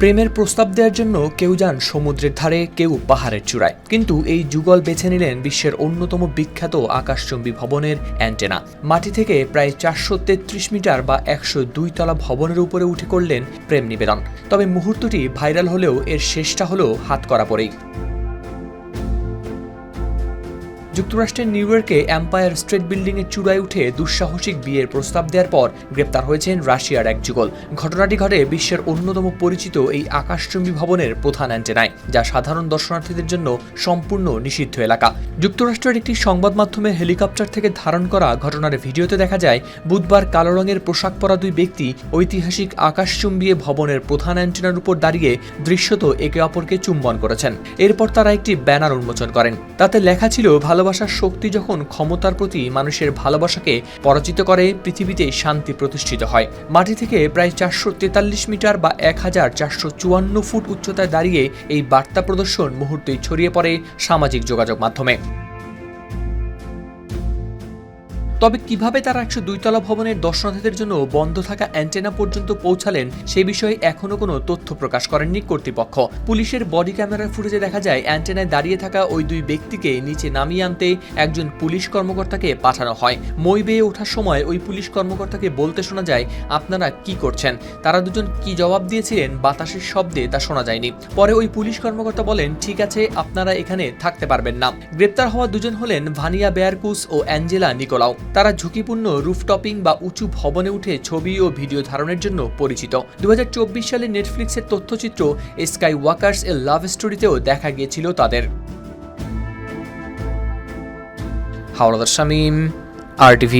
প্রেমের প্রস্তাব দেওয়ার জন্য কেউ যান সমুদ্রের ধারে, কেউ পাহাড়ের চূড়ায়, কিন্তু এই যুগল বেছে নিলেন বিশ্বের অন্যতম বিখ্যাত আকাশচুম্বী ভবনের অ্যান্টেনা। মাটি থেকে প্রায় 433 মিটার বা 102 তলা ভবনের উপরে উঠে করলেন প্রেম নিবেদন। তবে মুহূর্তটি ভাইরাল হলেও এর শেষটা হলো হাতকড়া পরেই। যুক্তরাষ্ট্রের নিউ ইয়র্কে এম্পায়ার স্টেট বিল্ডিংয়ের চূড়ায় উঠে দুঃসাহসিক বিয়ের প্রস্তাব দেওয়ার পর গ্রেপ্তার হয়েছেন রাশিয়ার এক যুগল। ঘটনাটি ঘটে বিশ্বের অন্যতম পরিচিত এই আকাশচুম্বী ভবনের প্রধান অ্যান্টেনায়, যা সাধারণ দর্শনার্থীদের জন্য সম্পূর্ণ নিষিদ্ধ এলাকা। যুক্তরাষ্ট্রের একটি সংবাদ মাধ্যমে হেলিকপ্টার থেকে ধারণ করা ঘটনার ভিডিওতে দেখা যায়, বুধবার কালো রঙের পোশাক পরা দুই ব্যক্তি ঐতিহাসিক আকাশচুম্বী ভবনের প্রধান অ্যান্টেনার উপর দাঁড়িয়ে দৃশ্যত একে অপরকে চুম্বন করেছেন। এরপর তারা একটি ব্যানার উন্মোচন করেন। তাতে লেখা ছিল, ভালোবাসার শক্তি যখন ক্ষমতার প্রতি মানুষের ভালোবাসাকে পরাজিত করে, পৃথিবীতে শান্তি প্রতিষ্ঠিত হয়। মাটি থেকে প্রায় 443 মিটার বা 1454 ফুট উচ্চতায় দাঁড়িয়ে এই বার্তা প্রদর্শন মুহূর্তেই ছড়িয়ে পড়ে সামাজিক যোগাযোগ মাধ্যমে। তবে কিভাবে তারা 102 তলা ভবনের দর্শনার্থীদের জন্য বন্ধ থাকা অ্যান্টেনা পর্যন্ত পৌঁছালেন, সে বিষয়ে এখনো কোনো তথ্য প্রকাশ করেননি কর্তৃপক্ষ। পুলিশের বডি ক্যামেরার ফুটেজে দেখা যায়, অ্যান্টেনায় দাঁড়িয়ে থাকা ওই দুই ব্যক্তিকে নিচে নামিয়ে আনতে একজন পুলিশ কর্মকর্তাকে পাঠানো হয়। মই বেয়ে ওঠার সময় ওই পুলিশ কর্মকর্তাকে বলতে শোনা যায়, আপনারা কি করছেন? তারা দুজন কি জবাব দিয়েছিলেন বাতাসের শব্দে তা শোনা যায়নি। পরে ওই পুলিশ কর্মকর্তা বলেন, ঠিক আছে, আপনারা এখানে থাকতে পারবেন না। গ্রেপ্তার হওয়া দুজন হলেন ভানিয়া বেয়ারকুস ও অ্যাঞ্জেলা নিকোলাও। তারা ঝুঁকিপূর্ণ রুফটপিং বা উঁচু ভবনে উঠে ছবি ও ভিডিও ধারণের জন্য পরিচিত। 2024 সালে নেটফ্লিক্সের তথ্যচিত্র স্কাই ওয়াকার্স এ লাভ স্টোরিতেও দেখা গিয়েছিল তাদের। হাওলাদার শামীম, RTV।